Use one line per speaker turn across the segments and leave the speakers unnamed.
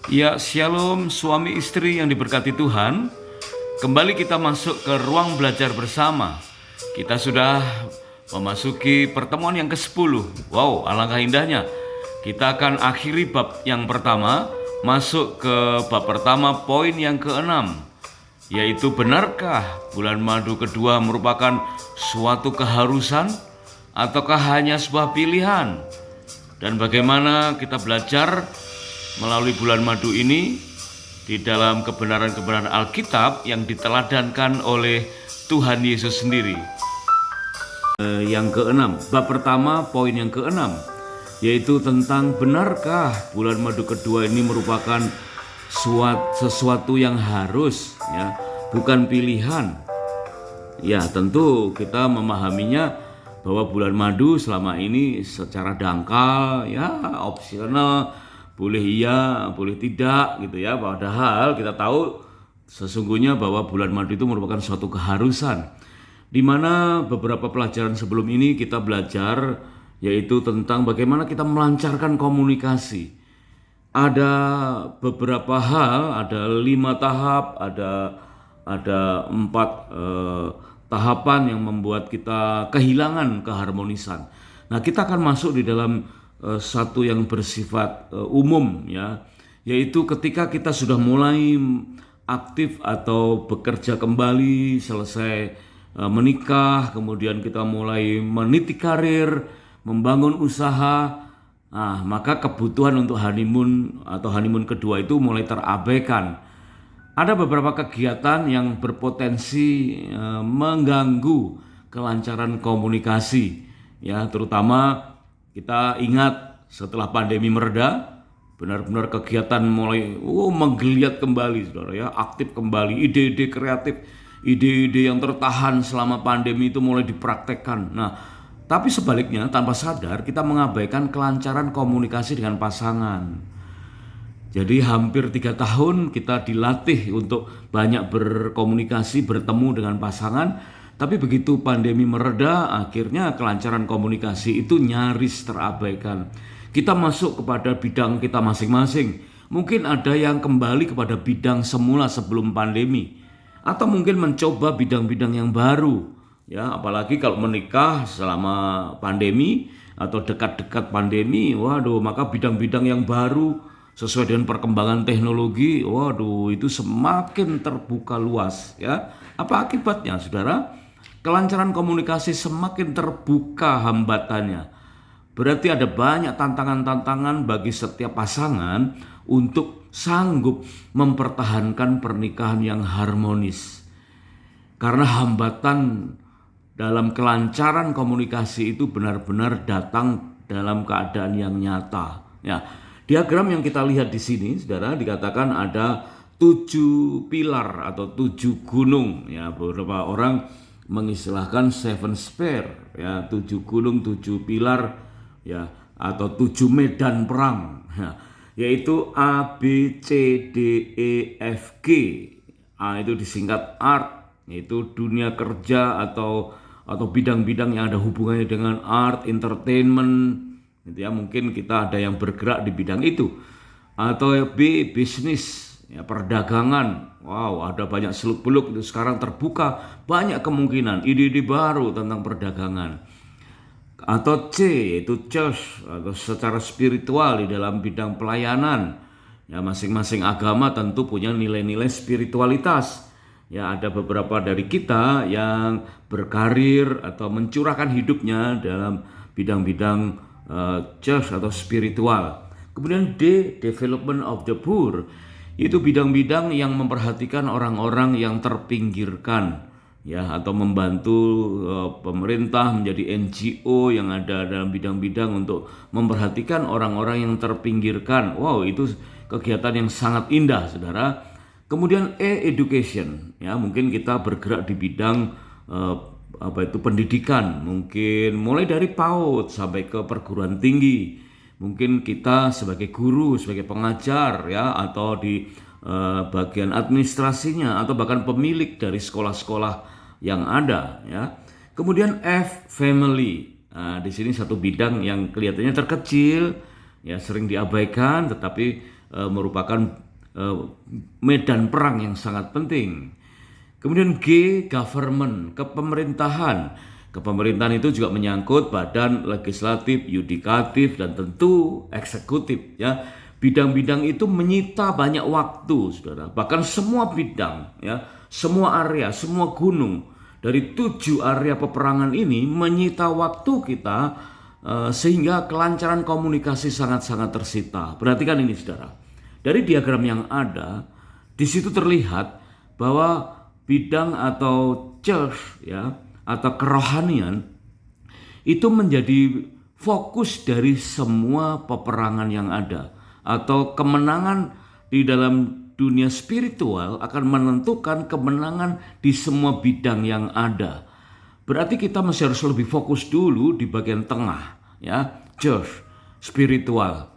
Ya, shalom suami istri yang diberkati Tuhan. Kembali kita masuk ke ruang belajar bersama. Kita sudah memasuki pertemuan yang ke-10. Wow, alangkah indahnya. Kita akan akhiri bab yang pertama, masuk ke bab pertama poin yang ke-6, yaitu benarkah bulan madu kedua merupakan suatu keharusan ataukah hanya sebuah pilihan? Dan bagaimana kita belajar melalui bulan madu ini di dalam kebenaran-kebenaran Alkitab yang diteladankan oleh Tuhan Yesus sendiri. Yang keenam, bab pertama poin yang keenam, yaitu tentang benarkah bulan madu kedua ini merupakan sesuatu yang harus, ya, bukan pilihan. Ya, tentu kita memahaminya bahwa bulan madu selama ini secara dangkal, ya, opsional, boleh iya, boleh tidak gitu ya. Padahal kita tahu sesungguhnya bahwa bulan madu itu merupakan suatu keharusan. Di mana beberapa pelajaran sebelum ini kita belajar yaitu tentang bagaimana kita melancarkan komunikasi. Ada beberapa hal, ada 5 tahap, ada 4 tahapan yang membuat kita kehilangan keharmonisan. Nah, kita akan masuk di dalam satu yang bersifat umum, ya, yaitu ketika kita sudah mulai aktif atau bekerja kembali, selesai menikah, kemudian kita mulai meniti karir, membangun usaha, maka kebutuhan untuk honeymoon atau honeymoon kedua itu mulai terabaikan. Ada beberapa kegiatan yang berpotensi mengganggu kelancaran komunikasi, ya, terutama kita ingat setelah pandemi mereda, benar-benar kegiatan mulai menggeliat kembali, saudara, ya, aktif kembali, ide-ide kreatif, ide-ide yang tertahan selama pandemi itu mulai dipraktekkan. Nah, tapi sebaliknya tanpa sadar kita mengabaikan kelancaran komunikasi dengan pasangan. Jadi hampir 3 tahun kita dilatih untuk banyak berkomunikasi, bertemu dengan pasangan. Tapi begitu pandemi mereda, akhirnya kelancaran komunikasi itu nyaris terabaikan. Kita masuk kepada bidang kita masing-masing. Mungkin ada yang kembali kepada bidang semula sebelum pandemi, atau mungkin mencoba bidang-bidang yang baru. Ya, apalagi kalau menikah selama pandemi atau dekat-dekat pandemi, waduh, maka bidang-bidang yang baru sesuai dengan perkembangan teknologi, waduh, itu semakin terbuka luas, ya. Apa akibatnya, saudara? Kelancaran komunikasi semakin terbuka hambatannya. Berarti ada banyak tantangan-tantangan bagi setiap pasangan untuk sanggup mempertahankan pernikahan yang harmonis. Karena hambatan dalam kelancaran komunikasi itu benar-benar datang dalam keadaan yang nyata. Ya, diagram yang kita lihat di sini, saudara, dikatakan ada 7 pilar atau 7 gunung. Ya, beberapa orang mengistilahkan 7 spare, ya, 7 gunung, 7 pilar, ya, atau 7 medan perang, ya, yaitu A, B, C, D, E, F, G. A itu disingkat art, yaitu dunia kerja atau bidang-bidang yang ada hubungannya dengan art, entertainment, gitu ya. Mungkin kita ada yang bergerak di bidang itu. Atau B, bisnis, ya, perdagangan. Wow, ada banyak seluk-beluk itu sekarang terbuka banyak kemungkinan ide-ide baru tentang perdagangan. Atau C, yaitu church atau secara spiritual di dalam bidang pelayanan. Ya, masing-masing agama tentu punya nilai-nilai spiritualitas. Ya, ada beberapa dari kita yang berkarir atau mencurahkan hidupnya dalam bidang-bidang church atau spiritual. Kemudian D, development of the poor. Itu bidang-bidang yang memperhatikan orang-orang yang terpinggirkan, ya, atau membantu pemerintah menjadi NGO yang ada dalam bidang-bidang untuk memperhatikan orang-orang yang terpinggirkan. Wow, itu kegiatan yang sangat indah, saudara. Kemudian E, education, ya, mungkin kita bergerak di bidang pendidikan, mungkin mulai dari PAUD sampai ke perguruan tinggi. Mungkin kita sebagai guru, sebagai pengajar, ya, atau di bagian administrasinya, atau bahkan pemilik dari sekolah-sekolah yang ada, ya. Kemudian F, family. Nah, di sini satu bidang yang kelihatannya terkecil, ya sering diabaikan, tetapi merupakan medan perang yang sangat penting. Kemudian G, government, kepemerintahan. Kepemerintahan itu juga menyangkut badan legislatif, yudikatif, dan tentu eksekutif. Ya, bidang-bidang itu menyita banyak waktu, saudara. Bahkan semua bidang, ya, semua area, semua gunung dari 7 area peperangan ini menyita waktu kita, sehingga kelancaran komunikasi sangat-sangat tersita. Perhatikan ini, saudara. Dari diagram yang ada, di situ terlihat bahwa bidang atau church, ya, atau kerohanian itu menjadi fokus dari semua peperangan yang ada, atau kemenangan di dalam dunia spiritual akan menentukan kemenangan di semua bidang yang ada. Berarti kita masih harus lebih fokus dulu di bagian tengah, ya, church, spiritual.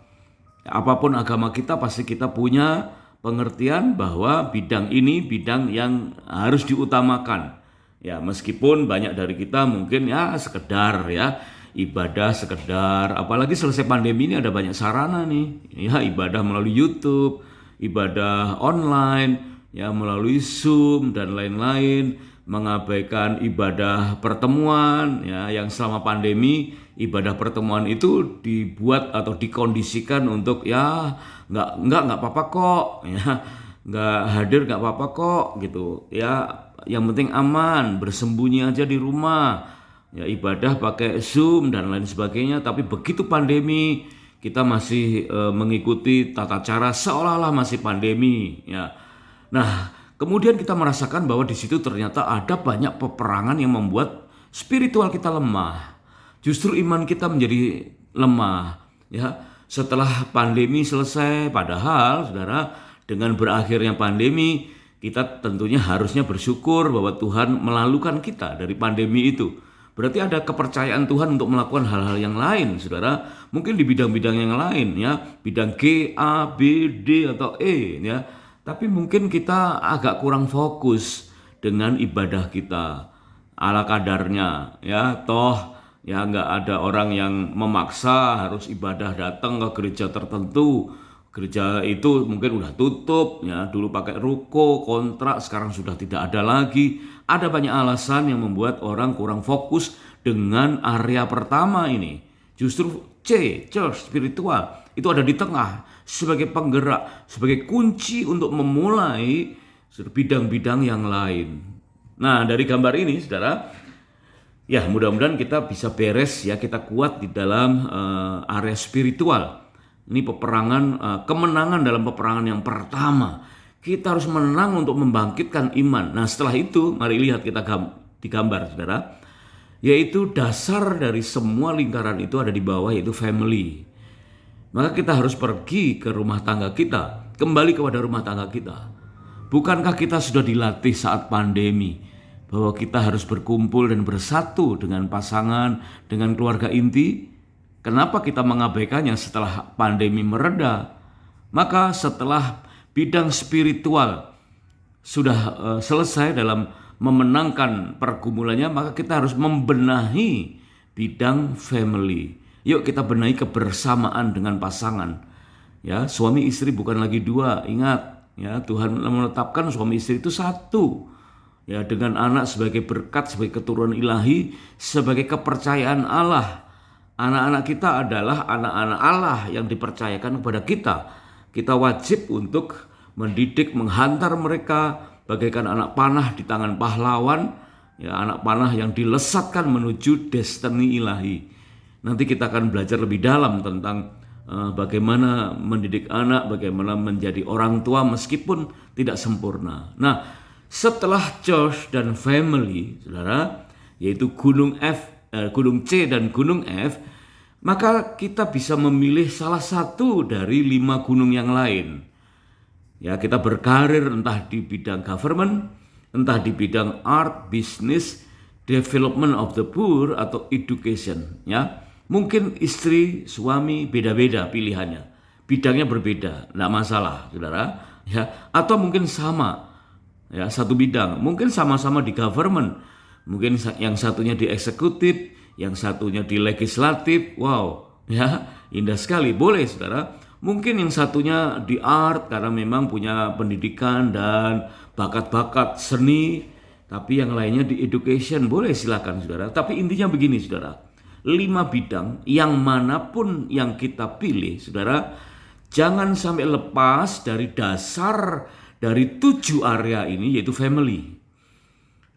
Apapun agama kita, pasti kita punya pengertian bahwa bidang ini bidang yang harus diutamakan. Ya, meskipun banyak dari kita mungkin ya sekedar ya ibadah sekedar, apalagi selesai pandemi ini ada banyak sarana nih. Ya, ibadah melalui YouTube, ibadah online, ya melalui Zoom dan lain-lain, mengabaikan ibadah pertemuan ya yang selama pandemi ibadah pertemuan itu dibuat atau dikondisikan untuk ya nggak apa-apa kok ya, nggak hadir nggak apa-apa kok gitu ya, yang penting aman, bersembunyi aja di rumah ya, ibadah pakai Zoom dan lain sebagainya. Tapi begitu pandemi kita masih mengikuti tata cara seolah-olah masih pandemi ya. Nah, kemudian kita merasakan bahwa di situ ternyata ada banyak peperangan yang membuat spiritual kita lemah. Justru iman kita menjadi lemah ya setelah pandemi selesai. Padahal saudara, dengan berakhirnya pandemi kita tentunya harusnya bersyukur bahwa Tuhan melalukan kita dari pandemi itu. Berarti ada kepercayaan Tuhan untuk melakukan hal-hal yang lain, saudara. Mungkin di bidang-bidang yang lain ya, bidang G, A, B, D atau E ya. Tapi mungkin kita agak kurang fokus dengan ibadah kita ala kadarnya ya. Toh ya nggak ada orang yang memaksa harus ibadah datang ke gereja tertentu. Gereja itu mungkin udah tutup ya, dulu pakai ruko, kontrak, sekarang sudah tidak ada lagi. Ada banyak alasan yang membuat orang kurang fokus dengan area pertama ini. Justru C, church, spiritual, itu ada di tengah sebagai penggerak, sebagai kunci untuk memulai bidang-bidang yang lain. Nah, dari gambar ini saudara, ya mudah-mudahan kita bisa beres ya, kita kuat di dalam area spiritual. Ini peperangan, kemenangan dalam peperangan yang pertama. Kita harus menang untuk membangkitkan iman. Nah, setelah itu mari lihat kita digambar saudara, yaitu dasar dari semua lingkaran itu ada di bawah, yaitu family. Maka kita harus pergi ke rumah tangga kita, kembali kepada rumah tangga kita. Bukankah kita sudah dilatih saat pandemi bahwa kita harus berkumpul dan bersatu dengan pasangan, dengan keluarga inti? Kenapa kita mengabaikannya setelah pandemi mereda? Maka setelah bidang spiritual sudah selesai dalam memenangkan pergumulannya, maka kita harus membenahi bidang family. Yuk kita benahi kebersamaan dengan pasangan. Ya, suami istri bukan lagi dua. Ingat, ya Tuhan menetapkan suami istri itu satu. Ya, dengan anak sebagai berkat, sebagai keturunan ilahi, sebagai kepercayaan Allah. Anak-anak kita adalah anak-anak Allah yang dipercayakan kepada kita. Kita wajib untuk mendidik, menghantar mereka bagaikan anak panah di tangan pahlawan, ya anak panah yang dilesatkan menuju destiny ilahi. Nanti kita akan belajar lebih dalam tentang bagaimana mendidik anak, bagaimana menjadi orang tua meskipun tidak sempurna. Nah, setelah church dan family, saudara, yaitu gunung C dan gunung F, maka kita bisa memilih salah satu dari 5 gunung yang lain. Ya, kita berkarir entah di bidang government, entah di bidang art, business, development of the poor, atau education. Ya, mungkin istri, suami beda-beda pilihannya, bidangnya berbeda, tidak masalah, saudara. Ya, atau mungkin sama, ya satu bidang, mungkin sama-sama di government, mungkin yang satunya di eksekutif, yang satunya di legislatif. Wow, Ya, indah sekali. Boleh saudara. Mungkin yang satunya di art karena memang punya pendidikan dan bakat-bakat seni. Tapi yang lainnya di education. Boleh, silakan saudara. Tapi intinya begini saudara. 5 bidang yang manapun yang kita pilih saudara, jangan sampai lepas dari dasar dari 7 area ini, yaitu family.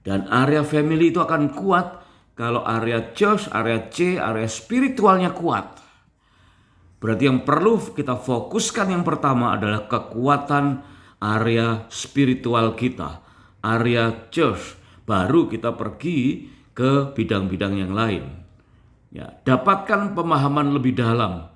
Dan area family itu akan kuat kalau area church, area C, area spiritualnya kuat. Berarti yang perlu kita fokuskan yang pertama adalah kekuatan area spiritual kita, area church. Baru kita pergi ke bidang-bidang yang lain. Ya, dapatkan pemahaman lebih dalam,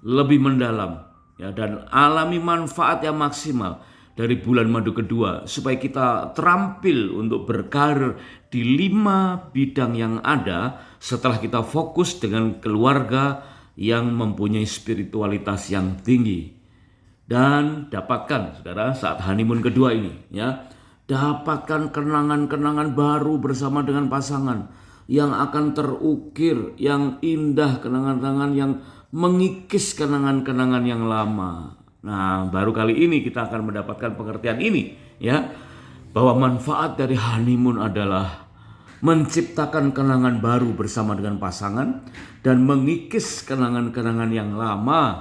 lebih mendalam, ya, dan alami manfaat yang maksimal dari bulan madu kedua supaya kita terampil untuk berkarir di 5 bidang yang ada setelah kita fokus dengan keluarga yang mempunyai spiritualitas yang tinggi. Dan dapatkan saudara saat honeymoon kedua ini, ya, dapatkan kenangan-kenangan baru bersama dengan pasangan yang akan terukir, yang indah, kenangan-kenangan yang mengikis kenangan-kenangan yang lama. Nah, baru kali ini kita akan mendapatkan pengertian ini, ya, bahwa manfaat dari honeymoon adalah menciptakan kenangan baru bersama dengan pasangan dan mengikis kenangan-kenangan yang lama.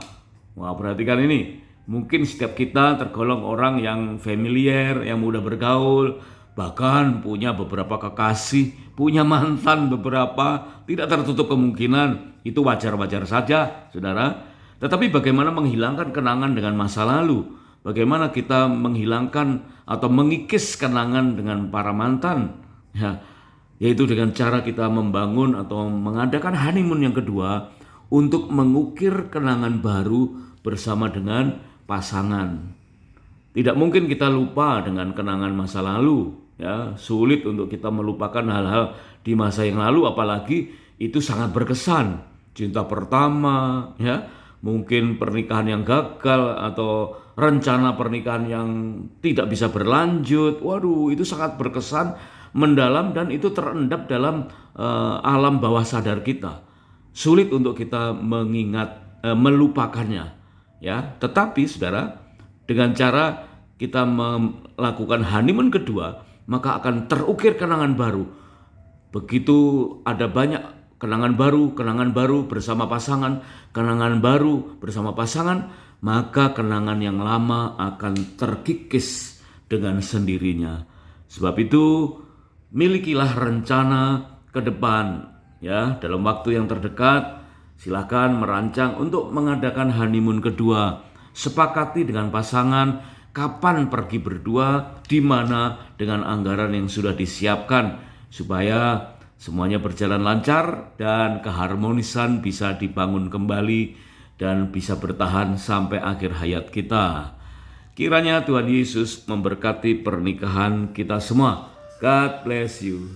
Wah, perhatikan ini. Mungkin setiap kita tergolong orang yang familiar, yang mudah bergaul, bahkan punya beberapa kekasih, punya mantan beberapa, tidak tertutup kemungkinan. Itu wajar-wajar saja, saudara. Tetapi bagaimana menghilangkan kenangan dengan masa lalu? Bagaimana kita menghilangkan atau mengikis kenangan dengan para mantan? Ya, yaitu dengan cara kita membangun atau mengadakan honeymoon yang kedua untuk mengukir kenangan baru bersama dengan pasangan. Tidak mungkin kita lupa dengan kenangan masa lalu, ya. Sulit untuk kita melupakan hal-hal di masa yang lalu, apalagi itu sangat berkesan. Cinta pertama, ya, mungkin pernikahan yang gagal atau rencana pernikahan yang tidak bisa berlanjut. Waduh, itu sangat berkesan, mendalam, dan itu terendap dalam alam bawah sadar kita. Sulit untuk kita mengingat, melupakannya, ya. Tetapi saudara, dengan cara kita melakukan honeymoon kedua, maka akan terukir kenangan baru. Begitu ada banyak kenangan baru bersama pasangan, kenangan baru bersama pasangan, maka kenangan yang lama akan terkikis dengan sendirinya. Sebab itu, milikilah rencana ke depan, ya, dalam waktu yang terdekat. Silakan merancang untuk mengadakan honeymoon kedua. Sepakati dengan pasangan kapan pergi berdua, di mana, dengan anggaran yang sudah disiapkan supaya semuanya berjalan lancar dan keharmonisan bisa dibangun kembali dan bisa bertahan sampai akhir hayat kita. Kiranya Tuhan Yesus memberkati pernikahan kita semua. God bless you.